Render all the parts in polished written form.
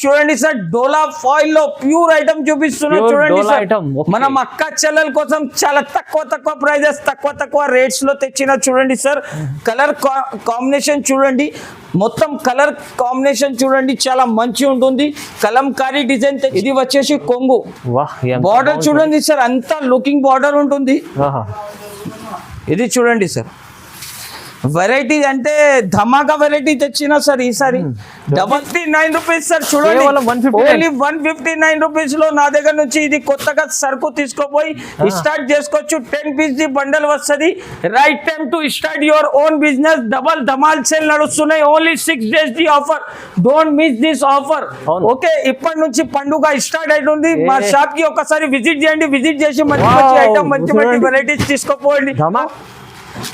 చూడండి సార్, డోలా ఫాయిల్ లో pure item చూపిస్తున్నా చూడండి సార్. మనం అక్క చెల్లెల కోసం చాలా తక్కువ ప్రైజెస్, తక్కువ రేట్స్ లో తెచ్చిన చూడండి సార్. కలర్ కాంబినేషన్ చూడండి, మొత్తం కలర్ కాంబినేషన్ చూడండి, చాలా మంచి ఉంటుంది. కలంకారీ డిజైన్. ఇది వచ్చేసి కొంగు బార్డర్ చూడండి సార్, అంతా లుకింగ్ బార్డర్ ఉంటుంది. ఇది చూడండి సార్, వెరైటీ అంటే ధమాకా వెరైటీ తెచ్చినా సార్ ఈసారి. 159 రూపీస్ సార్ చూడండి, ఓన్లీ 159 రూపీస్ లో నా దగ్గర నుంచి ఇది కొత్తగా సరుకు తీసుకోపోయి స్టార్ట్ చేసుకోవచ్చు. 10 పీస్ ది బండల్ వస్తుంది. Right time to start your own business. Double Dhamaal sale నడుస్తున్నాయి. Only 6 days the offer. Don't miss this offer. Okay, ఇప్పటి నుంచి పండుగ స్టార్ట్ అవుతుంది. మా షాప్ కి ఒకసారి విజిట్ చేయండి. విజిట్ చేసి మంచి ఐటమ్, మంచి వెరైటీస్ తీసుకోపోండి.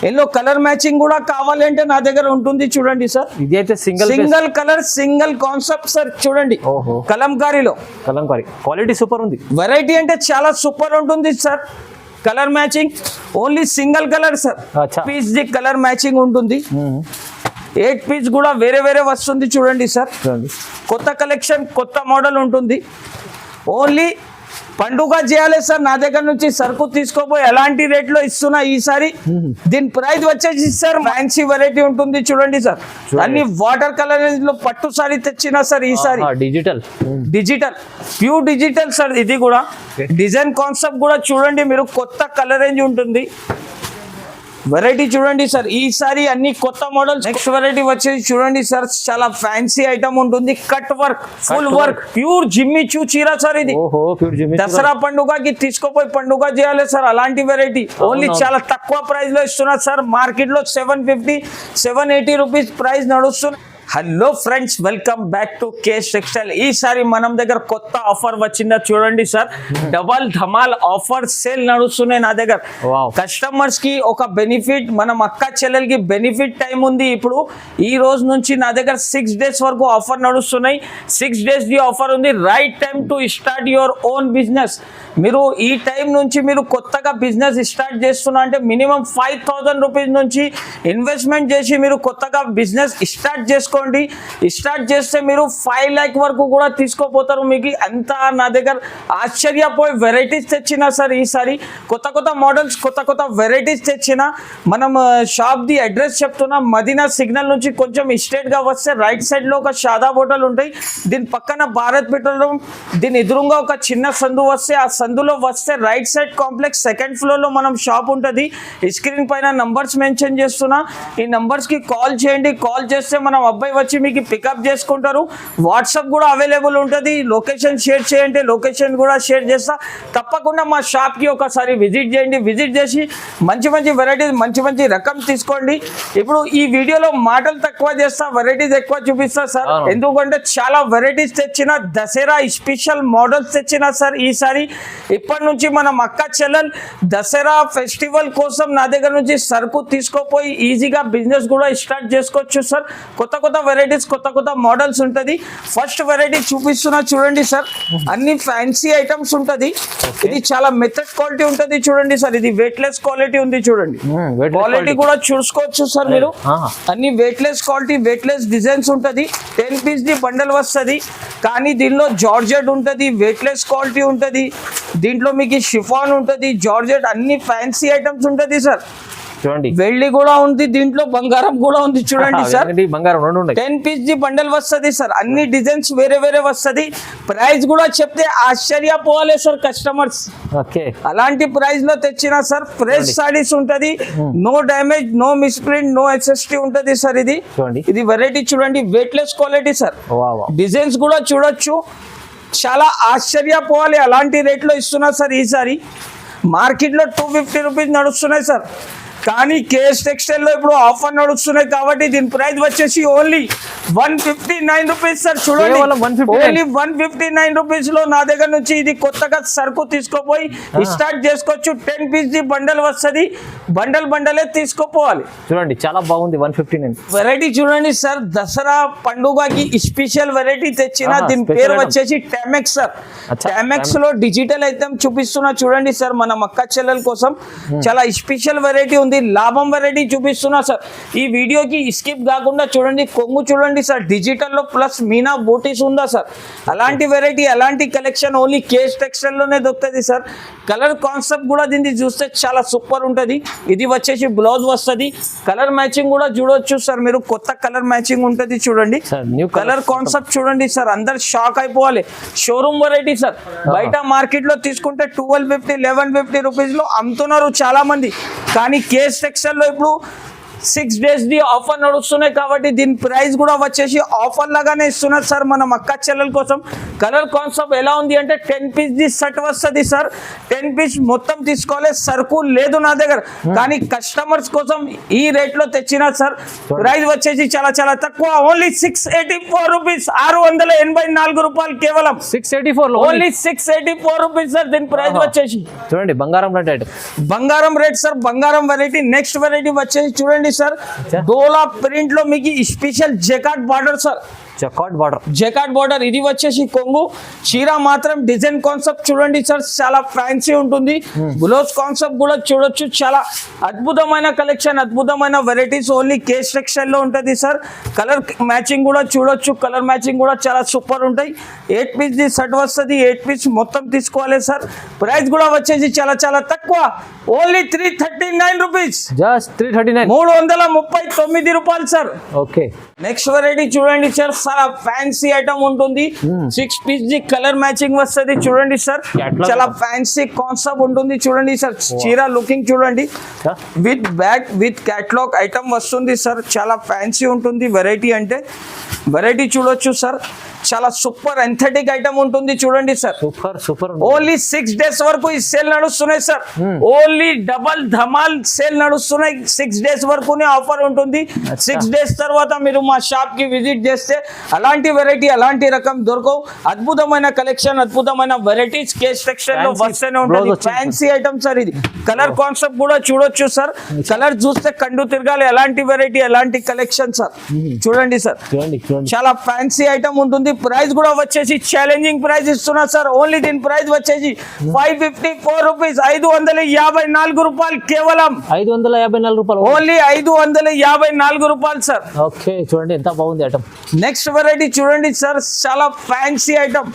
ఎల్లో కలర్ మ్యాచింగ్ కూడా కావాలంటే నా దగ్గర ఉంటుంది చూడండి సార్. ఇది అయితే single colour single concept sir చూడండి. కలంకారీలో క్వాలిటీ సూపర్ ఉంది. వెరైటీ అంటే చాలా సూపర్ ఉంటుంది sir. Colour matching only single colour sir. Piece the colour matching ఉంటుంది. 8 పీస్ కూడా వేరే వస్తుంది చూడండి సార్. కొత్త కలెక్షన్, కొత్త మోడల్ ఉంటుంది. ఓన్లీ పండుగ చేయాలి సార్. నా దగ్గర నుంచి సరుకు తీసుకోపోయి ఎలాంటి రేట్ లో ఇస్తున్నా ఈసారి. దీని ప్రైస్ వచ్చేసి సార్ ఫ్యాన్సీ వెరైటీ ఉంటుంది చూడండి సార్. అన్ని వాటర్ కలర్ లో పట్టు సారీ తెచ్చినా సార్ ఈసారి. Digital pure digital sir. ఇది కూడా డిజైన్ కాన్సెప్ట్ కూడా చూడండి మీరు. కొత్త కలర్ రేంజ్ ఉంటుంది. వెరైటీ చూడండి సార్, ఈసారి అన్ని కొత్త మోడల్. నెక్స్ట్ వెరైటీ వచ్చేసి చూడండి సార్, చాలా ఫ్యాన్సీ ఐటమ్ ఉంటుంది. Cut work, full work, pure Jimmy Choo చీర సార్. ఇది దసరా పండుగకి తీసుకోపోయి పండుగ చేయాలి సార్. అలాంటి వెరైటీ ఓన్లీ చాలా తక్కువ ప్రైస్ లో ఇస్తున్నారు సార్. మార్కెట్ లో 750, 780 రూపీస్ ప్రైస్ నడుస్తుంది. Hello friends, welcome back to KS textile. ఈసారి మనం దగ్గర కొత్త ఆఫర్ వచ్చిందా చూడండి sir. Double Dhamaal offer sale నడుస్తున్నాయి నా దగ్గర. కస్టమర్స్ కి ఒక బెనిఫిట్, మనం అక్క చెల్లెలకి బెనిఫిట్ టైం ఉంది. ఇప్పుడు ఈ రోజు నుంచి నా దగ్గర 6 days వరకు ఆఫర్ నడుస్తున్నాయి. 6 days ది ఆఫర్ ఉంది. Right time to start your own business. మీరు ఈ టైం నుంచి మీరు కొత్తగా బిజినెస్ స్టార్ట్ చేస్తున్నా అంటే మినిమం 5000 రూపీస్ నుంచి ఇన్వెస్ట్మెంట్ చేసి మీరు కొత్తగా బిజినెస్ స్టార్ట్ చేసుకోండి. స్టార్ట్ చేస్తే మీరు 5 lakh వరకు కూడా తీసుకోపోతారు. మీకు అంతా నా దగ్గర ఆశ్చర్యపోయి వెరైటీస్ తెచ్చినా సార్ ఈసారి. కొత్త మోడల్స్, కొత్త వెరైటీస్ తెచ్చిన. మనం షాప్ ది అడ్రస్ చెప్తున్నా. మదీనా సిగ్నల్ నుంచి కొంచెం స్ట్రేట్ గా వస్తే రైట్ సైడ్ లో ఒక షాదా హోటల్ ఉంటాయి. దీని పక్కన భారత్ పెట్రోల్, దీని ఎదురుగా ఒక చిన్న సందు వస్తే, ఆ సందులో వస్తే right side complex 2nd floor లో మనం షాప్ ఉంటుంది. స్క్రీన్ పైన నంబర్స్ మెన్షన్ చేస్తున్నా. ఈ నంబర్స్ కి కాల్ చేయండి. కాల్ చేస్తే మనం అబ్బాయి వచ్చి మీకు పికప్ చేసుకుంటారు. వాట్సాప్ కూడా అవైలబుల్ ఉంటుంది. లొకేషన్ షేర్ చేయండి, లొకేషన్ కూడా షేర్ చేస్తా. తప్పకుండా మా షాప్ కి ఒకసారి విజిట్ చేయండి. విజిట్ చేసి మంచి వెరైటీస్, మంచి రకం తీసుకోండి. ఇప్పుడు ఈ వీడియోలో మాటలు తక్కువ చేస్తా, వెరైటీస్ ఎక్కువ చూపిస్తా సార్. ఎందుకంటే చాలా వెరైటీస్ తెచ్చిన, దసరా స్పెషల్ మోడల్స్ తెచ్చిన సార్ ఈసారి. ఇప్పటి నుంచి మనం అక్క చెల్లెల్ దసరా ఫెస్టివల్ కోసం నా దగ్గర నుంచి సరుకు తీసుకోపోయి ఈజీగా బిజినెస్ కూడా స్టార్ట్ చేసుకోవచ్చు సార్. కొత్త వెరైటీస్, కొత్త మోడల్స్ ఉంటుంది. ఫస్ట్ వెరైటీ చూపిస్తున్నా చూడండి సార్. అన్ని ఫ్యాన్సీ ఐటమ్స్ ఉంటుంది. ఇది చాలా మెథడ్ క్వాలిటీ ఉంటుంది చూడండి సార్. ఇది వెయిట్లెస్ క్వాలిటీ ఉంది చూడండి. క్వాలిటీ కూడా చూసుకోవచ్చు సార్ మీరు. అన్ని వెయిట్లెస్ క్వాలిటీ, వెయిట్లెస్ డిజైన్స్ ఉంటుంది. 10 పీస్ ది బండల్ వస్తుంది. కానీ దీనిలో జార్జెట్ ఉంటుంది, వెయిట్లెస్ క్వాలిటీ ఉంటుంది. దీంట్లో మీకు షిఫాన్ ఉంటుంది, జార్జెట్, అన్ని ఫ్యాన్సీ ఐటమ్స్ ఉంటుంది సార్. చూడండి వెళ్లి కూడా ఉంది, దీంట్లో బంగారం కూడా ఉంది చూడండి సార్. 10 పీస్ ది బండల్ వస్తుంది సార్. అన్ని డిజైన్స్ వేరే వస్తుంది. ప్రైస్ కూడా చెప్తే ఆశ్చర్యపోవాలి సార్ కస్టమర్స్. అలాంటి ప్రైస్ లో తెచ్చినా సార్. ఫ్రెష్ సారీస్ ఉంటది. No damage, no misprint, no SST ఉంటది సార్. ఇది వెరైటీ చూడండి, వెయిట్లెస్ క్వాలిటీ సార్. డిజైన్స్ కూడా చూడొచ్చు. చాలా ఆశ్చర్యపోవాలి, అలాంటి రేట్ లో ఇస్తున్నా సార్ ఈసారి. మార్కెట్ లో 250 రూపీస్ నడుస్తున్నాయి సార్. కానీ కేఎస్ టెక్స్టైల్ లో ఇప్పుడు ఆఫర్ నడుస్తున్నాయి కాబట్టి దీని ప్రైస్ వచ్చేసి ఓన్లీ 159 రూపీస్ సార్. చూడండి, ఓన్లీ 159 రూపీస్ లో నా దగ్గర నుంచి ఇది కొత్తగా సరుకు తీసుకోపోయి స్టార్ట్ చేసుకోవచ్చు. 10 పీస్ ది బండల్ వస్తుంది. బండలే తీసుకోపోవాలి. చూడండి చాలా బాగుంది. 159 వెరైటీ చూడండి సార్. దసరా పండుగకి స్పెషల్ వెరైటీ తెచ్చిన. దీని పేరు వచ్చేసి టామెక్స్ సార్. టామెక్స్ లో డిజిటల్ ఐటమ్ చూపిస్తున్నా చూడండి సార్. మన అక్క చెల్లెల కోసం చాలా స్పెషల్ వెరైటీ ఉంది. చూడండి లాభం వెరైటీ చూపిస్తున్నా సార్. ఈ వీడియోకి స్కిప్ కాకుండా చూడండి. కొంగు చూడండి సార్, డిజిటల్లో ప్లస్ మీనా బూటీస్ ఉందా సార్. అలాంటి వెరైటీ అలాంటి కలెక్షన్ ఓన్లీ కేస్ టెక్స్టైల్ లోనే దొరుకుతుంది సార్. కలర్ కాన్సెప్ట్ కూడా దీన్ని చూస్తే చాలా సూపర్ ఉంటుంది. ఇది వచ్చేసి బ్లౌజ్ వస్తుంది. కలర్ మ్యాచింగ్ కూడా చూడొచ్చు సార్ మీరు, కొత్త కలర్ మ్యాచింగ్ ఉంటుంది చూడండి. కలర్ కాన్సెప్ట్ చూడండి సార్, అందరు షాక్ అయిపోవాలి. Showroom variety sir. బయట మార్కెట్ లో తీసుకుంటే 1250 1150 రూపీస్ లో అమ్ముతున్నారు చాలా మంది. కానీ కేస్ టెక్స్టైల్ లో ఇప్పుడు 6 days ది ఆఫర్ నడుస్తున్నాయి కాబట్టి దీని ప్రైస్ కూడా వచ్చేసి ఆఫర్ లాగానే ఇస్తున్నారు సార్ మనం అక్క చెల్లెల కోసం. కలర్ కాన్సెప్ట్ ఎలా ఉంది అంటే 10 piece ది సెట్ వస్తుంది సార్. 10 piece మొత్తం తీసుకోవాలి, సరుకు లేదు నా దగ్గర. కానీ కస్టమర్స్ కోసం ఈ రేట్ లో తెచ్చిన సార్. ప్రైస్ వచ్చేసి చాలా చాలా తక్కువ, ఓన్లీ 684 రూపీస్, 684 రూపాయలు కేవలం. 684 ఓన్లీ 684 రూపీస్ సార్ దీని ప్రైస్ వచ్చేసి. చూడండి బంగారం రేట్, బంగారం రేట్ సార్, బంగారం వెరైటీ. నెక్స్ట్ వెరైటీ వచ్చేసి చూడండి సార్, డోలా ప్రింట్ లో మీకు స్పెషల్ జకాట్ బార్డర్ సార్. జకాట్ బార్డర్ ఇది వచ్చేసి కొంగు. చీర మాత్రం డిజైన్ కాన్సెప్ట్ చూడండి సార్, చాలా ఫ్యాన్సీ ఉంటుంది. బ్లౌజ్ కాన్సెప్ట్ కూడా చూడొచ్చు. చాలా అద్భుతమైన కలెక్షన్, అద్భుతమైన వెరైటీస్ ఓన్లీ కేస్ టెక్స్టైల్ లో ఉంటుంది సార్. కలర్ మ్యాచింగ్ కూడా చూడొచ్చు, కలర్ మ్యాచింగ్ కూడా చాలా సూపర్ ఉంటాయి. 8 piece ది సెట్ వస్తుంది, 8 piece మొత్తం తీసుకోవాలి సార్. ప్రైస్ కూడా వచ్చేసి చాలా చాలా తక్కువ, ఓన్లీ 339 రూపీస్. జస్ట్ 339, 339 రూపాయలు సార్. ఓకే. నెక్స్ట్ వెరైటీ చూడండి సార్, చాలా ఫ్యాన్సీ ఐటమ్ ఉంటుంది. 6 piece ది కలర్ మ్యాచింగ్ వస్తుంది చూడండి సార్. చాలా ఫ్యాన్సీ కాన్సెప్ట్ ఉంటుంది చూడండి సార్. చీర లుకింగ్ చూడండి, with bag with catalogue item వస్తుంది సార్. చాలా ఫ్యాన్సీ ఉంటుంది వెరైటీ అంటే. వెరైటీ చూడొచ్చు సార్, చాలా సూపర్ ఎంథెటిక్ ఐటమ్ ఉంటుంది చూడండి సార్. సూపర్. ఓన్లీ 6 days వరకు ఈ సేల్ నడుస్తున్నాయి sir. Only double Dhamaal sale నడుస్తున్నాయి. 6 days వరకునే ఆఫర్ ఉంటుంది. 6 days తర్వాత మీరు మా షాప్ కి విజిట్ చేస్తే అలాంటి వెరైటీ అలాంటి రకం దొరకవు. అద్భుతమైన కలెక్షన్, అద్భుతమైన వెరైటీస్ కేస్ టెక్స్టైల్ లో వస్తూనే ఉంటుంది. ఫ్యాన్సీ ఐటమ్ సార్ ఇది. కలర్ కాన్సెప్ట్ కూడా చూడొచ్చు సార్. కలర్ చూస్తే కండు తిరగాలి, ఎలాంటి వెరైటీ ఎలాంటి కలెక్షన్ సార్. చూడండి సార్, చాలా ఫ్యాన్సీ ఐటమ్ ఉంటుంది. ప్రైస్ కూడా వచ్చేసి ఛాలెంజింగ్ ప్రైస్ ఇస్తున్నా సార్. ఓన్లీ దీని ప్రైస్ వచ్చేసి 554 రూపీస్, 554 రూపాయలు కేవలం. 554 రూపాయలు, ఓన్లీ 554 రూపాయలు సార్. ఓకే, చూడండి ఎంత బాగుంది ఐటమ్. నెక్స్ట్ వెరైటీ చూడండి సార్, చాలా fancy item.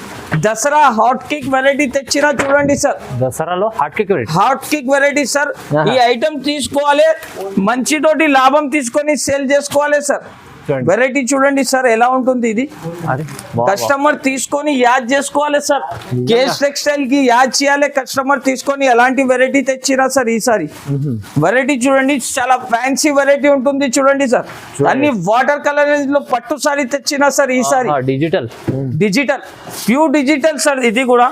Dasara hot cake variety తెచ్చినా చూడండి సార్. దసరాలో హాట్ కేక్ వెరైటీ సార్. ఈ ఐటమ్ తీసుకోవాలి, మంచితోటి లాభం తీసుకొని సేల్ చేసుకోవాలి సార్. వెరైటీ చూడండి సార్ ఎలా ఉంటుంది ఇది. కస్టమర్ తీసుకొని యాడ్ చేసుకోవాలి సార్. కేస్ టెక్స్టైల్ కి యాడ్ చేయాలి కస్టమర్ తీసుకొని. ఎలాంటి వెరైటీ తెచ్చినా సార్ ఈసారి. వెరైటీ చూడండి, చాలా ఫ్యాన్సీ వెరైటీ ఉంటుంది చూడండి సార్. అన్ని వాటర్ కలర్ లో పట్టు సారీ తెచ్చినా సార్ ఈసారి. Digital pure digital sir. ఇది కూడా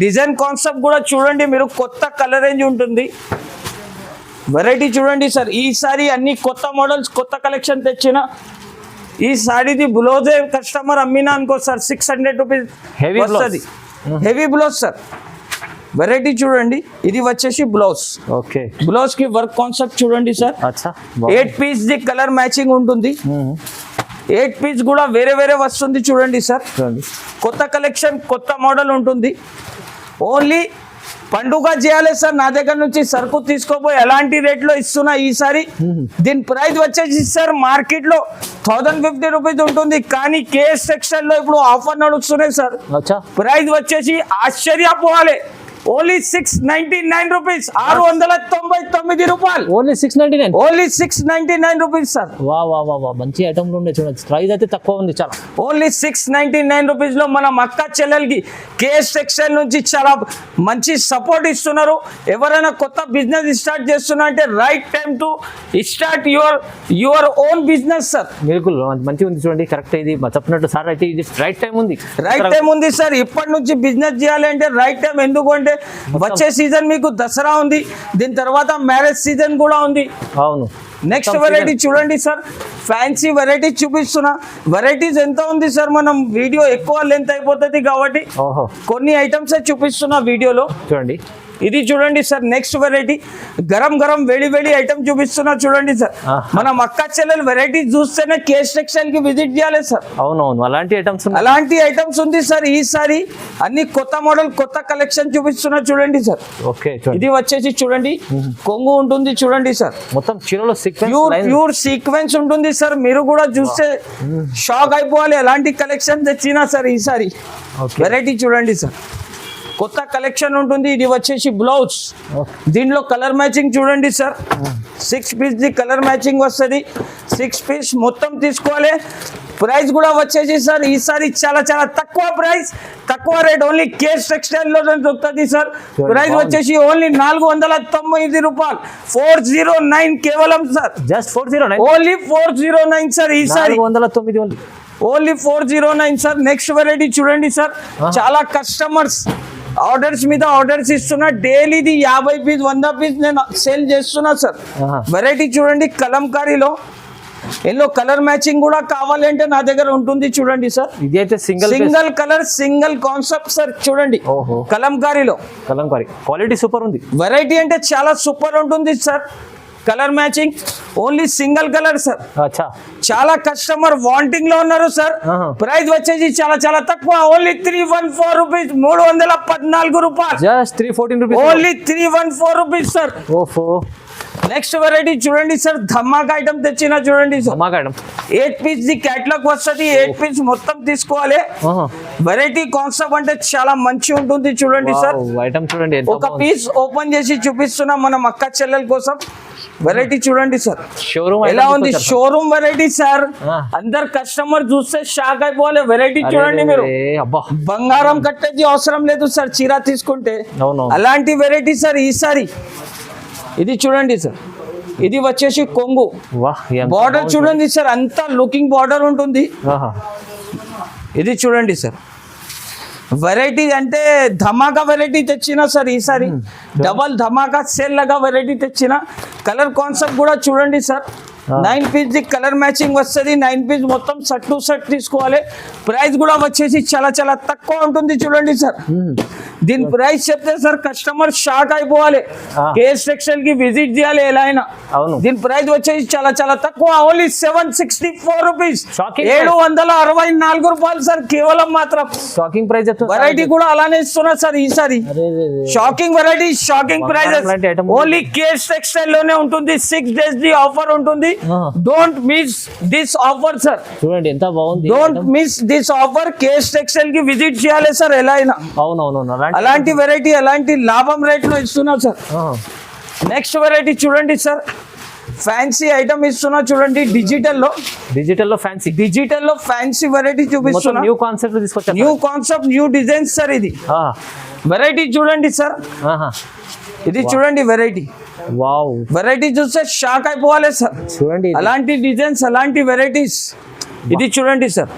డిజైన్ కాన్సెప్ట్ కూడా చూడండి మీరు, కొత్త కలర్ రేంజ్ ఉంటుంది. వెరైటీ చూడండి సార్, ఈసారి అన్ని కొత్త మోడల్స్ కొత్త కలెక్షన్ తెచ్చిన. ఈ సారీది బ్లౌజ్ కస్టమర్ అమ్మినా అనుకో సార్ 600 రూపీస్ వస్తుంది. Heavy blouse sir. వెరైటీ చూడండి, ఇది వచ్చేసి బ్లౌజ్. ఓకే, బ్లౌజ్ కి వర్క్ కాన్సెప్ట్ చూడండి sir. 8 piece the colour matching ఉంటుంది. 8 piece కూడా వేరే వేరే వస్తుంది చూడండి సార్. కొత్త కలెక్షన్ కొత్త మోడల్ ఉంటుంది. ఓన్లీ పండుగ చేయాలి సార్. నా దగ్గర నుంచి సరుకు తీసుకోపోయి ఎలాంటి రేట్ లో ఇస్తున్నా ఈసారి. దీని ప్రైస్ వచ్చేసి సార్ మార్కెట్ లో 1050 రూపీస్ ఉంటుంది. కానీ కేఎస్ టెక్స్టైల్ లో ఇప్పుడు ఆఫర్ నడుస్తున్నాయి సార్. ప్రైస్ వచ్చేసి ఆశ్చర్యపోవాలి, ఓన్లీ 699 రూపీస్, 699 రూపాయలు. Only 699, only 699 rupees sir. వా మంచి ఐటమ్ లో చూడండి. ప్రైస్ అయితే తక్కువ ఉంది చాలా. ఓన్లీ 699 రూపీస్ లో మన అక్క చెల్లెలకి కేఎస్ టెక్స్టైల్ నుంచి చాలా మంచి సపోర్ట్ ఇస్తున్నారు. ఎవరైనా కొత్త బిజినెస్ స్టార్ట్ చేస్తున్నా అంటే right time to start your own business sir. బిల్కుల్ మంచిగా ఉంది చూడండి. కరెక్ట్, ఇది చెప్పినట్టు సార్ అయితే ఇది రైట్ టైం ఉంది. రైట్ టైం ఉంది సార్. ఇప్పటి నుంచి బిజినెస్ చేయాలి అంటే రైట్ టైం. ఎందుకు అంటే వచ్చే సీజన్ మీకు దసరా ఉంది, దీని తర్వాత మ్యారేజ్ సీజన్ కూడా ఉంది. అవును. నెక్స్ట్ వెరైటీ చూడండి సార్, ఫ్యాన్సీ వెరైటీ చూపిస్తున్నా. వెరైటీస్ ఎంత ఉంది సార్, మనం వీడియో ఎక్కువ లెంత్ అయిపోతుంది కాబట్టి కొన్ని ఐటమ్స్ చూపిస్తున్నా వీడియోలో. చూడండి, ఇది చూడండి sir next variety garam garam వేడి వేడి ఐటమ్ చూపిస్తున్నా చూడండి సార్ మన అక్క చెల్లెలు వెరైటీ చూస్తేనే కేస్ టెక్స్టైల్ కి విజిట్ చేయాలి సార్. అవునవును అలాంటి ఐటమ్స్ అలాంటి ఐటమ్స్ ఉంది సార్. ఈసారి అన్ని కొత్త మోడల్ కొత్త కలెక్షన్ చూపిస్తున్నా చూడండి సార్. ఓకే ఇది వచ్చేసి చూడండి కొంగు ఉంటుంది చూడండి సార్. మొత్తం చీరలో ప్యూర్ సీక్వెన్స్ ఉంటుంది సార్. మీరు కూడా చూస్తే షాక్ అయిపోవాలి ఎలాంటి కలెక్షన్ తెచ్చినా సార్. ఈసారి వెరైటీ చూడండి సార్ కొత్త కలెక్షన్ ఉంటుంది. ఇది వచ్చేసి బ్లౌజ్ దీనిలో కలర్ మ్యాచింగ్ చూడండి sir. 6 piece the colour matching వస్తుంది. 6 పీస్ మొత్తం తీసుకోవాలి. ప్రైస్ కూడా వచ్చేసి సార్ ఈసారి చాలా చాలా తక్కువ ప్రైస్ తక్కువ రేట్ ఓన్లీ కేస్ టెక్స్టైల్ లో దొరుకుతుంది సార్. ప్రైస్ వచ్చేసి ఓన్లీ 490 రూపాయలు 409 కేవలం సార్. Just 409 only 409 sir. ఈసారి 409 ఓన్లీ 409 సార్. నెక్స్ట్ వెరైటీ చూడండి సార్. చాలా కస్టమర్స్ ఆర్డర్స్ మీద ఆర్డర్స్ ఇస్తున్నా. డైలీది 50 పీస్ 100 పీస్ నేను సేల్ చేస్తున్నా సార్. వెరైటీ చూడండి కలంకారీలో ఎల్లో కలర్ మ్యాచింగ్ కూడా కావాలంటే నా దగ్గర ఉంటుంది చూడండి సార్. ఇది అయితే single colour single concept sir చూడండి కలంకారీలో. కలంకారీ క్వాలిటీ సూపర్ ఉంది. వెరైటీ అంటే చాలా సూపర్ ఉంటుంది sir. Colour matching only single colour sir. చాలా కస్టమర్ వాంటింగ్ లో ఉన్నారు సార్. ప్రైస్ వచ్చేసి చాలా చాలా తక్కువ ఓన్లీ 314 రూపీస్ 314 రూపాయలు. Just 314 rupees only 314 rupees sir. ఓఫో నెక్స్ట్ వెరైటీ చూడండి సార్. ధమాకా ఐటమ్ తెచ్చిన చూడండి సార్. 8 పీస్ ది క్యాటలాగ్ వస్తుంది. 8 పీస్ మొత్తం తీసుకోవాలి. వెరైటీ కాన్సెప్ట్ అంటే చాలా మంచి ఉంటుంది చూడండి సార్. ఐటమ్ చూడండి ఒక పీస్ ఓపెన్ చేసి చూపిస్తున్నాం మనం అక్క చెల్లెల కోసం. వెరైటీ చూడండి సార్ షోరూమ్ ఎలా ఉంది. Showroom variety sir. అందరు కస్టమర్ చూస్తే షాక్ అయిపోవాలి. వెరైటీ చూడండి మీరు బంగారం కట్టేది అవసరం లేదు సార్ చీర తీసుకుంటే. అలాంటి వెరైటీ సార్ ఈసారి. ఇది చూడండి సార్. ఇది వచ్చేసి కొంగు బార్డర్ చూడండి సార్. అంతా లుకింగ్ బార్డర్ ఉంటుంది. ఇది చూడండి సార్. వెరైటీ అంటే ధమాకా వెరైటీ తెచ్చిన సార్ ఈసారి. డబల్ ధమాకా సేల్ లాగా వెరైటీ తెచ్చిన. కలర్ కాన్సెప్ట్ కూడా చూడండి sir. 9 piece the colour matching వస్తుంది. 9 పీస్ మొత్తం సెట్ టు సెట్ తీసుకోవాలి. ప్రైస్ కూడా వచ్చేసి చాలా చాలా తక్కువ ఉంటుంది చూడండి సార్. దీని ప్రైస్ చెప్తే సార్ కస్టమర్ షాక్ అయిపోవాలి. కేస్ టెక్స్టైల్ కి విజిట్ చేయాలి ఎలా అయినా. దీని ప్రైస్ వచ్చేసి చాలా చాలా తక్కువ ఓన్లీ 764 రూపీస్ 764 రూపాయలు సార్ కేవలం మాత్రం. Shocking price. వెరైటీ కూడా అలానే ఇస్తున్నా సార్ ఈసారి. Shocking variety shocking prices only case textile లోనే ఉంటుంది. 6 days ది ఆఫర్ ఉంటుంది. Don't miss this offer sir. చూడండి ఎంత బాగుంది. Don't miss this offer. Case textile కి విజిట్ చేయాలి సార్ ఎలా అయినా. అవునవును అలాంటి వెరైటీ అలాంటి లాభం రేట్ లో ఇస్తున్నాం సార్. నెక్స్ట్ వెరైటీ చూడండి సార్. ఫ్యాన్సీ ఐటమ్ ఇస్తున్నా చూడండి. డిజిటల్ లో ఫ్యాన్సీ వెరైటీ చూపిస్తున్నా. న్యూ కాన్సెప్ట్ తీసుకొచ్చా. New concept new designs sir. ఇది వెరైటీ చూడండి సార్. ఇది చూడండి వెరైటీ. వెరైటీ చూస్తే షాక్ అయిపోవాలి సార్. చూడండి అలాంటి డిజైన్స్ అలాంటి వెరైటీస్. ఇది చూడండి సార్.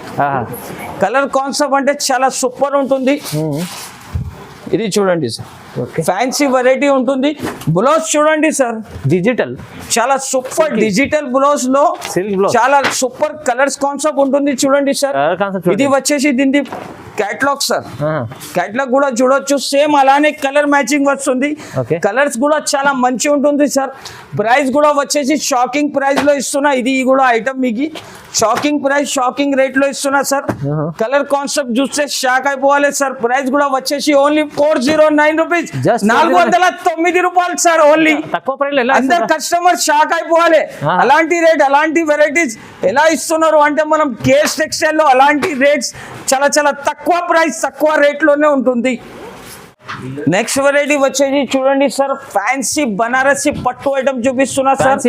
కలర్ కాన్సెప్ట్ అంటే చాలా సూపర్ ఉంటుంది. ఇది చూడండి సార్. ఫ్యాన్సీ వెరైటీ ఉంటుంది. బ్లౌజ్ చూడండి సార్. డిజిటల్ చాలా సూపర్ డిజిటల్ బ్లౌజ్ లో చాలా సూపర్ కలర్స్ కాన్సెప్ట్ ఉంటుంది చూడండి సార్. ఇది వచ్చేసి దీని క్యాటలాగ్ సార్. క్యాటలాగ్ కూడా చూడొచ్చు. సేమ్ అలానే కలర్ మ్యాచింగ్ వస్తుంది. కలర్స్ కూడా చాలా మంచి ఉంటుంది సార్. ప్రైస్ కూడా వచ్చేసి షాకింగ్ ప్రైస్ లో ఇస్తున్నా. ఇది కూడా ఐటమ్ మీకు షాకింగ్ ప్రైస్ షాకింగ్ రేట్ లో ఇస్తున్నా సార్. కలర్ కాన్సెప్ట్ చూస్తే షాక్ అయిపోవాలి సార్. ప్రైస్ కూడా వచ్చేసి ఓన్లీ 409 రూపీస్ 409 రూపాయలు సార్. ఓన్లీ తక్కువ ప్రైస్. అందరు కస్టమర్ షాక్ అయిపోవాలి. అలాంటి రేట్ అలాంటి వెరైటీస్ ఎలా ఇస్తున్నారు అంటే మనం కేస్ టెక్స్టైల్ లో అలాంటి రేట్స్ చాలా చాలా తక్కువ ప్రైస్ తక్కువ రేట్ లోనే ఉంటుంది. నెక్స్ట్ వెరైటీ వచ్చేసి చూడండి సార్. ఫ్యాన్సీ బనారసి పట్టు ఐటమ్ చూపిస్తున్నా సార్.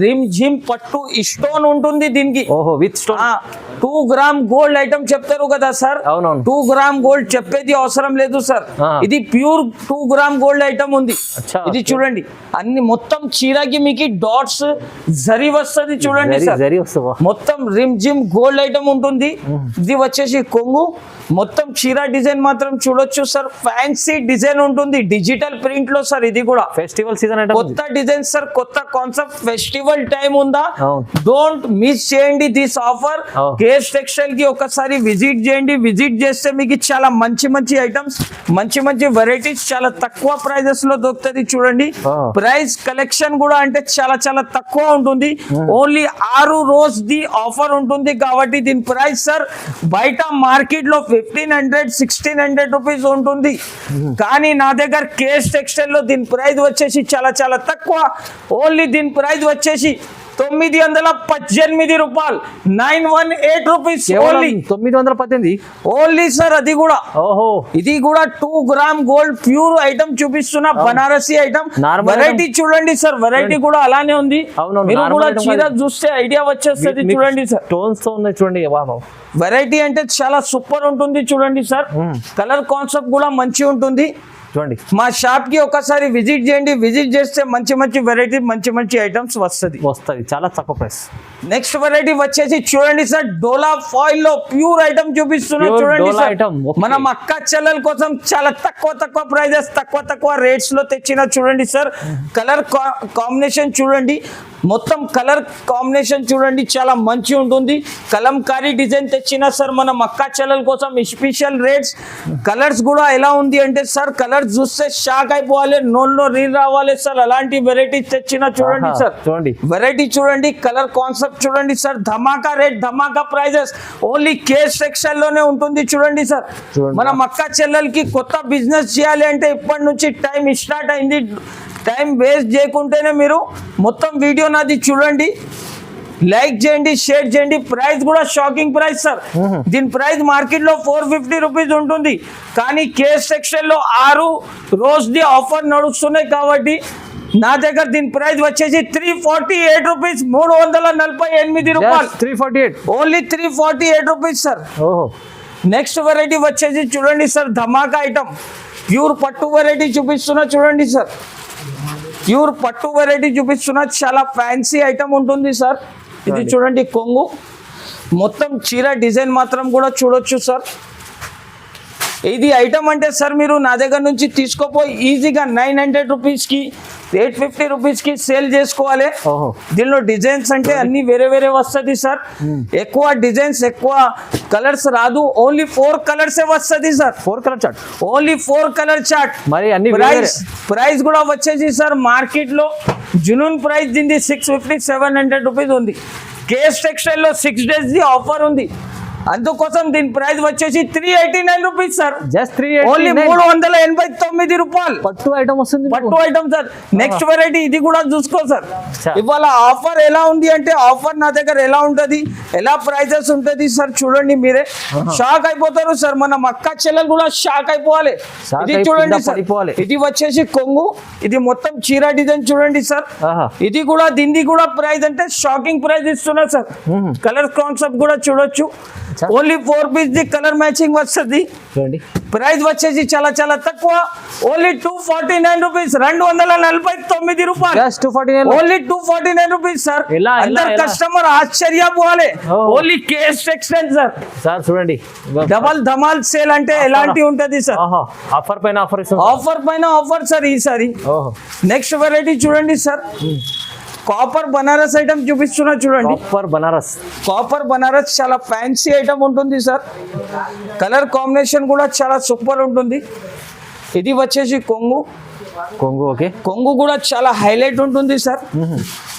రిమ్ జిమ్ పట్టు స్టోన్ ఉంటుంది దీనికి. With stone 2 gram gold item చెప్తారు కదా సార్. 2 గ్రామ్ గోల్డ్ చెప్పేది అవసరం లేదు సార్. ఇది ప్యూర్ 2 గ్రామ్ గోల్డ్ ఐటమ్ ఉంది. ఇది చూడండి అన్ని మొత్తం చీరకి మీకు డాట్స్ జరీ వస్తుంది చూడండి సార్. మొత్తం రిమ్ జిమ్ గోల్డ్ ఐటమ్ ఉంటుంది. ఇది వచ్చేసి కొంగు మొత్తం చీర డిజైన్ మాత్రం చూడొచ్చు సార్. ఫ్యాన్సీ డిజైన్ ఉంటుంది డిజిటల్ ప్రింట్ లో సార్. ఇది కూడా ఫెస్టివల్ సీజన్ కొత్త డిజైన్ సార్. కొత్త కాన్సెప్ట్ ఫెస్టివల్ టైం ఉందా. డోంట్ మిస్ చేయండి this offer. K KS textile కి ఒకసారి విజిట్ చేయండి. విజిట్ చేస్తే మీకు చాలా మంచి మంచి ఐటమ్స్, మంచి మంచి వెరైటీస్ చాలా తక్కువ ప్రైజెస్ లో దొరుకుతుంది. చూడండి ప్రైస్ కలెక్షన్ కూడా అంటే చాలా చాలా తక్కువ ఉంటుంది. ఓన్లీ 6 రోజు ది ఆఫర్ ఉంటుంది కాబట్టి దీని ప్రైస్ సార్ బయట మార్కెట్ లో 1500-1600 రూపీస్ ఉంటుంది. కానీ నా దగ్గర కేఎస్ టెక్స్టైల్ లో దీని ప్రైస్ వచ్చేసి చాలా చాలా తక్కువ. ఓన్లీ దీని ప్రైస్ వచ్చేసి 918 రూపాయలు, 918 రూపీస్ ఓన్లీ. 918 only sir. అది కూడా ఓహో, ఇది కూడా 2 గ్రామ్ గోల్డ్ ప్యూర్ ఐటమ్ చూపిస్తున్నా, బనారసి ఐటమ్. వెరైటీ చూడండి సార్, వెరైటీ కూడా అలానే ఉంది. మీరు కూడా చీర చూస్తే ఐడియా వచ్చేస్తుంది. చూడండి సార్, టోన్స్ తో ఉన్నాయి చూడండి. వెరైటీ అంటే చాలా సూపర్ ఉంటుంది. చూడండి సార్, కలర్ కాన్సెప్ట్ కూడా మంచి ఉంటుంది. చూడండి మా షాప్ కి ఒకసారి విజిట్ చేయండి. విజిట్ చేస్తే మంచి మంచి వెరైటీ, మంచి మంచి ఐటమ్స్ వస్తుంది. చాలా తక్కువ ప్రైస్. నెక్స్ట్ వెరైటీ వచ్చేసి చూడండి సార్, డోలా ఫాయిల్ లో ప్యూర్ ఐటమ్ చూపిస్తున్నా. చూడండి సార్, మనం అక్క చెల్లెల కోసం చాలా తక్కువ ప్రైజెస్, తక్కువ రేట్స్ లో తెచ్చిన. చూడండి సార్, కలర్ కాంబినేషన్ చూడండి, మొత్తం కలర్ కాంబినేషన్ చూడండి, చాలా మంచి ఉంటుంది. కలంకారీ డిజైన్ తెచ్చిన సార్ మనం అక్క చెల్లెల కోసం స్పెషల్ రేట్స్. కలర్స్ కూడా ఎలా ఉంది అంటే సార్, కలర్స్ చూస్తే షాక్ అయిపోవాలి, నోట్లో నీళ్ళు రావాలి సార్, అలాంటి వెరైటీస్ తెచ్చిన. చూడండి సార్, చూడండి వెరైటీ చూడండి, కలర్ కాన్సెప్ట్ చూడండి సార్, ధమాకా రేట్, ధమాకా ప్రైజెస్. ఓన్లీ కేఎస్ టెక్స్టైల్ లోనే ఉంటుంది. చూడండి సార్, మనం అక్క చెల్లెలకి కొత్త బిజినెస్ చేయాలి అంటే ఇప్పటి నుంచి టైం స్టార్ట్ అయింది. టైం వేస్ట్ చేయకుంటేనే మీరు మొత్తం వీడియో నాది చూడండి, లైక్ చేయండి, షేర్ చేయండి. ప్రైస్ కూడా షాకింగ్ ప్రైస్ సార్. దీని ప్రైస్ మార్కెట్ లో 450 రూపీస్ ఉంటుంది. కానీ కేఎస్ టెక్స్టైల్ లో 6 రోజు ది ఆఫర్ నడుస్తున్నాయి కాబట్టి నా దగ్గర దీని ప్రైస్ వచ్చేసి 348 రూపీస్, 348 రూపాయలు. 348 only 348 rupees sir. Next variety వచ్చేసి చూడండి సార్, ధమాకా ఐటమ్, ప్యూర్ పట్టు వెరైటీ చూపిస్తున్నా. చూడండి సార్, ప్యూర్ పట్టు వెరైటీ చూపిస్తున్నా, చాలా ఫ్యాన్సీ ఐటమ్ ఉంటుంది సార్. ఇది చూడండి కొంగు, మొత్తం చీర డిజైన్ మాత్రం కూడా చూడొచ్చు సార్. ఇది ఐటమ్ అంటే సార్ మీరు నా దగ్గర నుంచి తీసుకోపోయి ఈజీగా 900 రూపీస్కి, 850 రూపీస్కి సేల్ చేసుకోవాలి. దీనిలో డిజైన్స్ అంటే అన్ని వేరే వేరే వస్తుంది సార్. ఎక్కువ డిజైన్స్, ఎక్కువ కలర్స్ రాదు. ఓన్లీ 4 కలర్స్ వస్తుంది sir. 4 colour chart, only 4 colour chart. మరి అన్ని ప్రైస్ కూడా వచ్చేసి సార్ మార్కెట్ లో జునూన్ ప్రైస్ దీనిది 650-700 రూపీస్ ఉంది. కేఎస్ టెక్స్టైల్ లో 6 days ది ఆఫర్ ఉంది. అందుకోసం దీని ప్రైస్ వచ్చేసి 389 రూపీస్ సార్. జస్ట్ ఓన్లీ 389 రూపాయలు. పట్టు ఐటమ్ వస్తుంది, పట్టు ఐటమ్ సార్. నెక్స్ట్ వెరైటీ ఇది కూడా చూసుకో సార్. ఇవాళ ఆఫర్ ఎలా ఉంది అంటే, ఆఫర్ నా దగ్గర ఎలా ఉంటది, ఎలా ప్రైజెస్ ఉంటది సార్ చూడండి, మీరే షాక్ అయిపోతారు సార్. మన అక్క చెల్లెలు కూడా షాక్ అయిపోవాలి. ఇది చూడండి సార్, ఇది వచ్చేసి కొంగు, ఇది మొత్తం చీర డిజైన్ చూడండి సార్. ఇది కూడా దీన్ని కూడా ప్రైస్ అంటే షాకింగ్ ప్రైస్ ఇస్తున్నారు సార్. కలర్ కాన్సెప్ట్ కూడా చూడొచ్చు. Only 4 piece the colour matching వస్తుంది. ప్రైస్ వచ్చేసి చాలా చాలా తక్కువ, ఓన్లీ 249 రూపీస్, 249 రూపాయలు. Only 249 rupees sir. అందరు కస్టమర్ ఆశ్చర్యపోవాలి. Only KS textile sir. Sir చూడండి, డబల్ ధమాల్ సేల్ అంటే ఎలాంటి ఉంటది సార్. ఆఫర్ పైన ఆఫర్, ఆఫర్ పైన ఆఫర్ సార్ ఈసారి. నెక్స్ట్ వెరైటీ చూడండి సార్, కాపర్ బనారస్ ఐటమ్ చూపిస్తున్నా. చూడండి, కాపర్ బనారస్ చాలా ఫ్యాన్సీ ఐటమ్ ఉంటుంది సార్. కలర్ కాంబినేషన్ కూడా చాలా సూపర్ ఉంటుంది. ఇది వచ్చేసి కొంగు, ఓకే, కొంగు కూడా చాలా హైలైట్ ఉంటుంది సార్.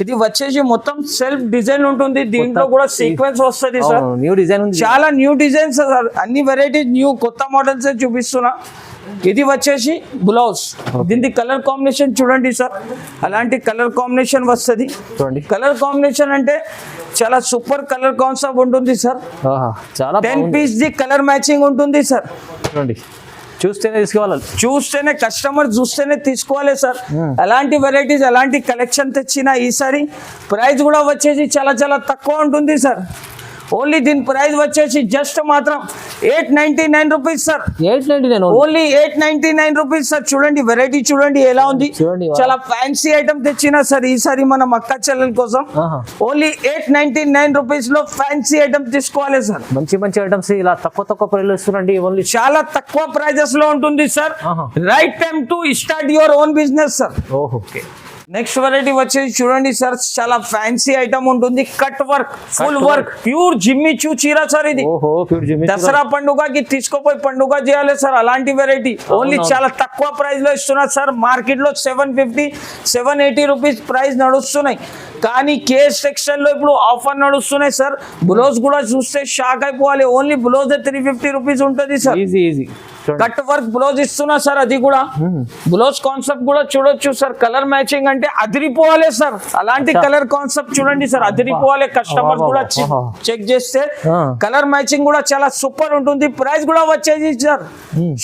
ఇది వచ్చేసి మొత్తం సెల్ఫ్ డిజైన్ ఉంటుంది. దీంట్లో కూడా సీక్వెన్స్ వస్తుంది సార్. న్యూ డిజైన్, చాలా న్యూ డిజైన్స్ సార్. అన్ని వెరైటీస్ న్యూ కొత్త మోడల్స్ చూపిస్తున్నా. ఇది వచ్చేసి బ్లౌజ్, దీని కలర్ కాంబినేషన్ చూడండి సార్, అలాంటి కలర్ కాంబినేషన్ వస్తుంది. కలర్ కాంబినేషన్ అంటే చాలా సూపర్ కలర్ కాన్సెప్ట్ ఉంటుంది sir. 10 piece the colour matching ఉంటుంది సార్. చూడండి, చూస్తేనే తీసుకోవాలి, చూస్తేనే కస్టమర్ చూస్తేనే తీసుకోవాలి సార్. అలాంటి వెరైటీస్, అలాంటి కలెక్షన్ తెచ్చిన ఈసారి. ప్రైస్ కూడా వచ్చేసి చాలా చాలా తక్కువ ఉంటుంది సార్. ఓన్లీ దీని ప్రైస్ వచ్చేసి జస్ట్ మాత్రం 899 rupees sir. 899, only 899 rupees sir. చూడండి వెరైటీ చూడండి ఎలా ఉంది, చాలా ఫ్యాన్సీ ఐటమ్ తెచ్చిన సార్ ఈసారి మనం అక్క చెల్లెల కోసం. ఓన్లీ 899 రూపీస్ లో ఫ్యాన్సీ ఐటమ్ తీసుకోవాలి సార్. మంచి మంచి ఐటమ్స్ ఇలా తక్కువ ప్రైస్ లో ఇస్తున్నాండి. ఓన్లీ చాలా తక్కువ ప్రైజెస్ లో ఉంటుంది sir. Right time to start your own business sir. Okay, next variety వచ్చేసి చూడండి సార్, చాలా ఫ్యాన్సీ ఐటమ్ ఉంటుంది, cut work, full work, pure Jimmy Choo చీర సార్ ఇది. ఓహో ప్యూర్ జిమ్మి. దసరా పండుగకి తీసుకోపోయి పండుగ చేయాలి సార్, అలాంటి వెరైటీ ఓన్లీ చాలా తక్కువ ప్రైస్ లో ఇస్తున్నారు సార్. మార్కెట్ లో 750 780 రూపీస్ ప్రైస్ నడుస్తున్నాయి, కానీ కేఎస్ టెక్స్టైల్ లో ఇప్పుడు ఆఫర్ నడుస్తున్నాయి సార్. బ్లౌజ్ కూడా చూస్తే షాక్ అయిపోవాలి, ఓన్లీ బ్లౌజ్ 350 రూపీస్ ఉంటుంది sir. Easy easy. Cut work blouse ఇస్తున్నా సార్, అది కూడా బ్లౌజ్ కాన్సెప్ట్ కూడా చూడొచ్చు సార్. కలర్ మ్యాచింగ్ అంటే అదిరిపోవాలి సార్, అలాంటి కలర్ కాన్సెప్ట్ చూడండి సార్, అదిరిపోవాలి. కస్టమర్ కూడా చెక్ చేస్తే కలర్ మ్యాచింగ్ కూడా చాలా సూపర్ ఉంటుంది. ప్రైస్ కూడా వచ్చేది సార్,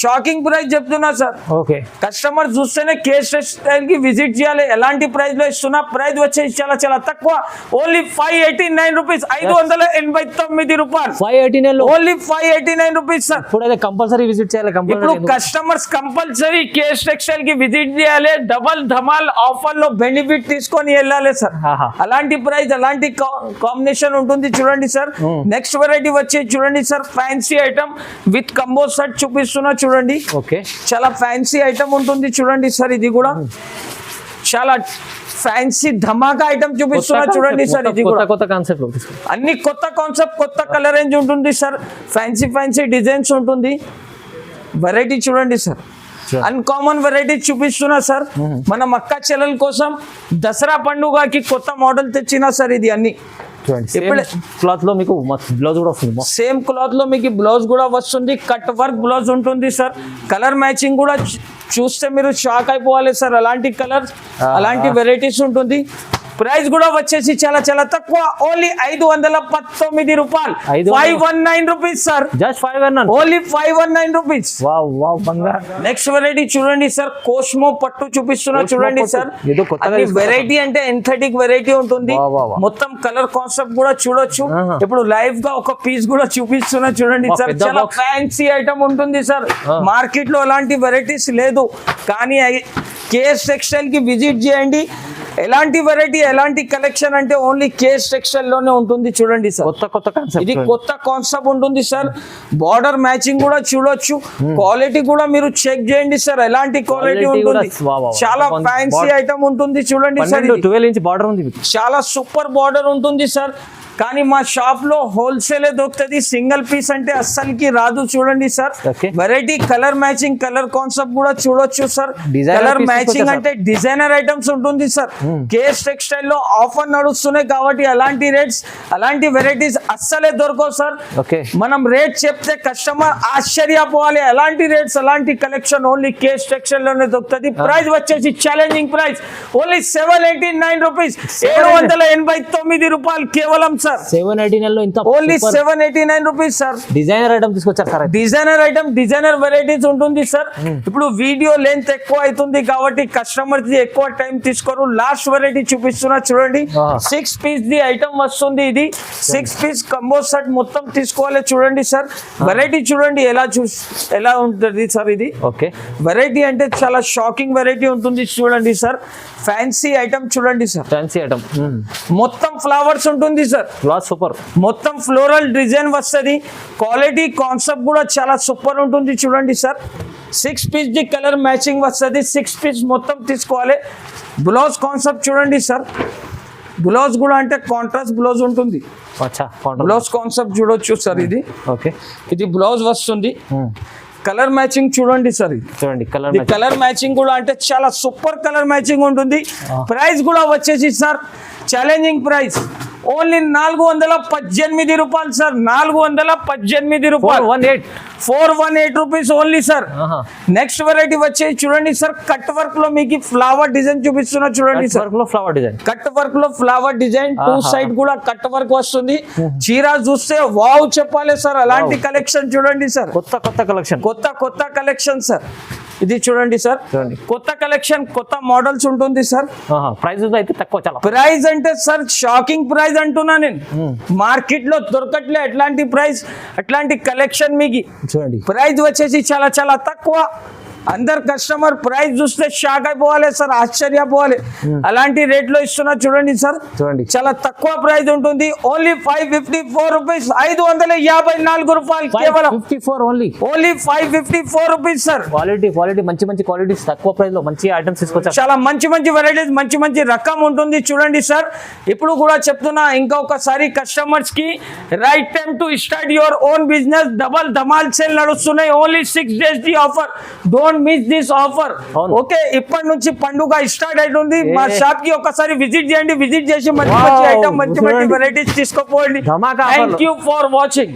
షాకింగ్ ప్రైస్ చెప్తున్నా సార్. ఓకే, కస్టమర్ చూస్తేనే కేఎస్ టెక్స్టైల్ కి విజిట్ చేయాలి. ఎలాంటి ప్రైస్ లో ఇస్తున్నా, ప్రైస్ వచ్చేసి చాలా చాలా తక్కువ, ఓన్లీ 589 రూపీస్, 589 రూపాయలు. 589 ఓన్లీ 589 రూపీస్ సార్. ఇప్పుడైతే కంపల్సరీ విజిట్ చేయాలి. ఇప్పుడు కస్టమర్స్ కంపల్సరీ కేఎస్ టెక్స్టైల్ కి విజిట్ చేయాలి, డబల్ ధమాల్ ఆఫర్ లో బెనిఫిట్ తీసుకొని వెళ్ళాలి సార్. అలాంటి ప్రైస్, అలాంటి కాంబినేషన్ ఉంటుంది చూడండి సార్. నెక్స్ట్ వెరైటీ వచ్చి చూడండి sir, fancy item with combo set చూపిస్తున్నా చూడండి. ఓకే, చాలా ఫ్యాన్సీ ఐటమ్ ఉంటుంది చూడండి సార్. ఇది కూడా చాలా ఫ్యాన్సీ ధమాకా ఐటమ్ చూపిస్తున్నా చూడండి సార్. ఇది కూడా కొత్త కాన్సెప్ట్, అన్ని కొత్త కాన్సెప్ట్, కొత్త కలర్ రేంజ్ ఉంటుంది సార్. ఫ్యాన్సీ ఫ్యాన్సీ డిజైన్స్ ఉంటుంది. వెరైటీ చూడండి సార్, అన్కామన్ వెరైటీ చూపిస్తున్నా సార్. మన మక్క చెల్లెల కోసం దసరా పండుగకి కొత్త మోడల్ తెచ్చినా సార్. ఇది అన్ని క్లాత్ లో మీకు బ్లౌజ్ కూడా వస్తుంది, సేమ్ క్లాత్ లో మీకు బ్లౌజ్ కూడా వస్తుంది, కట్ వర్క్ బ్లౌజ్ ఉంటుంది సార్. కలర్ మ్యాచింగ్ కూడా చూస్తే మీరు షాక్ అయిపోవాలి సార్, అలాంటి కలర్స్, అలాంటి వెరైటీస్ ఉంటుంది. ప్రైస్ కూడా వచ్చేసి చాలా చాలా తక్కువ, ఓన్లీ 519 రూపాయలు, 519 rupees sir. Just 519, only 519 rupees. Wow wow, బంగారు. నెక్స్ట్ వెరైటీ చూడండి సార్, కోస్మో పట్టు చూపిస్తున్నా చూడండి సార్. వెరైటీ అంటే ఎంథెటిక్ వెరైటీ ఉంటుంది, మొత్తం కలర్ కాన్సెప్ట్ కూడా చూడొచ్చు. ఇప్పుడు లైవ్ గా ఒక పీస్ కూడా చూపిస్తున్నా చూడండి సార్. చాలా ఫ్యాన్సీ ఐటమ్ ఉంటుంది సార్, మార్కెట్ లో అలాంటి వెరైటీస్ లేదు, కానీ కేఎస్ టెక్స్టైల్ కి విజిట్ చేయండి. ఎలాంటి వెరైటీ, ఎలాంటి కలెక్షన్ అంటే ఓన్లీ కేఎస్ టెక్స్టైల్ లోనే ఉంటుంది చూడండి సార్. కొత్త కాన్సెప్ట్, ఇది కొత్త కాన్సెప్ట్ ఉంటుంది సార్. బార్డర్ మ్యాచింగ్ కూడా చూడొచ్చు, క్వాలిటీ కూడా మీరు చెక్ చేయండి సార్, ఎలాంటి క్వాలిటీ ఉంటుంది. చాలా ఫ్యాన్సీ ఐటమ్ ఉంటుంది చూడండి సార్. 12 ఇంచ్ బార్డర్ ఉంది, చాలా సూపర్ బార్డర్ ఉంటుంది సార్. కానీ మా షాప్ లో హోల్సేల్ దొరుకుతుంది, సింగిల్ పీస్ అంటే అస్సలకి రాదు చూడండి sir. Variety colour matching, colour concept కూడా చూడొచ్చు సార్. కలర్ మ్యాచింగ్ అంటే డిజైనర్ ఐటమ్స్ ఉంటుంది సార్. కేఎస్ టెక్స్టైల్ లో ఆఫర్ నడుస్తున్నాయి కాబట్టి అలాంటి రేట్స్, అలాంటి వెరైటీస్ అస్సలే దొరకవు సార్. మనం రేట్ చెప్తే కస్టమర్ ఆశ్చర్యపోవాలి, అలాంటి రేట్స్, అలాంటి కలెక్షన్ ఓన్లీ కేఎస్ టెక్స్టైల్ లోనే దొరుకుతుంది. ప్రైస్ వచ్చేసి ఛాలెంజింగ్ ప్రైస్, ఓన్లీ 789 రూపీస్, 789 రూపాయలు కేవలం సార్. 789 లో ఇంత, only 789 rupees sir. Designer item తీసుకొచ్చారు sir. Designer item, designer varieties ఉంటుంది సార్. ఇప్పుడు వీడియో లెంత్ ఎక్కువ అవుతుంది కాబట్టి కస్టమర్ ది ఎక్కువ టైం తీసుకోరు. లాస్ట్ వెరైటీ చూపిస్తున్నా చూడండి, 6 పీస్ ది ఐటమ్ వస్తుంది. ఇది 6 పీస్ కంబో సెట్ మొత్తం తీసుకోవాలి చూడండి సార్. వెరైటీ చూడండి ఎలా ఉంటుంది సార్. ఇది ఓకే, వెరైటీ అంటే చాలా షాకింగ్ వెరైటీ ఉంటుంది చూడండి సార్. ఫ్యాన్సీ ఐటమ్ చూడండి సార్, ఫ్యాన్సీ ఐటమ్, మొత్తం ఫ్లవర్స్ ఉంటుంది సార్. సూపర్, మొత్తం ఫ్లోరల్ డిజైన్ వస్తుంది. క్వాలిటీ కాన్సెప్ట్ కూడా చాలా సూపర్ ఉంటుంది చూడండి sir. 6 piece the colour matching వస్తుంది, 6 పీస్ మొత్తం తీసుకోవాలి. బ్లౌజ్ కాన్సెప్ట్ చూడండి సార్, బ్లౌజ్ కూడా అంటే కాంట్రాస్ట్ బ్లౌజ్ ఉంటుంది. బ్లౌజ్ కాన్సెప్ట్ చూడొచ్చు సార్. ఇది ఓకే, ఇది బ్లౌజ్ వస్తుంది. కలర్ మ్యాచింగ్ చూడండి సార్, చూడండి కలర్ మ్యాచింగ్ కూడా అంటే చాలా సూపర్ కలర్ మ్యాచింగ్ ఉంటుంది. ప్రైస్ కూడా వచ్చేసి సార్ ఛాలెంజింగ్ ప్రైస్, ఓన్లీ 418 రూపాయలు సార్. 418 రూపాయలు, 418 rupees only sir. Next variety వచ్చేసి చూడండి సార్, కట్ వర్క్ లో మీకు ఫ్లవర్ డిజైన్ చూపిస్తున్నా చూడండి sir. Flower design, cut work లో ఫ్లవర్ డిజైన్, 2 సైడ్ కూడా కట్ వర్క్ వస్తుంది. చీర చూస్తే వావ్ చెప్పాలి సార్, అలాంటి కలెక్షన్ చూడండి సార్. కొత్త కలెక్షన్ సార్. ఇది చూడండి సార్, కొత్త కలెక్షన్, కొత్త మోడల్స్ ఉంటుంది సార్. ప్రైస్ అయితే తక్కువ, చాలా ప్రైస్ అంటే సార్ షాకింగ్ ప్రైస్ అంటున్నా నేను. మార్కెట్ లో దొరకట్లే అట్లాంటి ప్రైస్, అట్లాంటి కలెక్షన్ మీకు. చూడండి, ప్రైస్ వచ్చేసి చాలా చాలా తక్కువ, అందరు కస్టమర్ ప్రైస్ చూస్తే షాక్ అయిపోవాలి సార్, ఆశ్చర్యపోవాలి. అలాంటి రేట్ లో ఇస్తున్నా చూడండి సార్, చూడండి చాలా తక్కువ ప్రైస్ ఉంటుంది. ఓన్లీ 554 రూపీస్, 554 రూపాయలు కేవలం. 54 ఓన్లీ 554 రూపీస్ సార్. క్వాలిటీ మంచి క్వాలిటీస్ తక్కువ ప్రైస్ లో మంచి ఐటమ్స్ తీసుకొచ్చారు. చాలా మంచి వెరైటీస్, మంచి రకం ఉంటుంది చూడండి సార్. ఇప్పుడు కూడా చెప్తున్నా ఇంకొకసారి కస్టమర్స్ కి, right time to start your own business. Double Dhamaal sale నడుస్తున్నాయి. Only 6 days the offer. Don't miss this offer. అవును. ఓకే, ఇప్పటి నుంచి పండుగ స్టార్ట్ అవుతుంది. మా షాప్ కి ఒకసారి విజిట్ చేయండి. విజిట్ చేసి మంచి Wow. ఐటమ్, మంచి వెరైటీస్ తీసుకోపోండి. ధమాకా offer. Thank you for watching.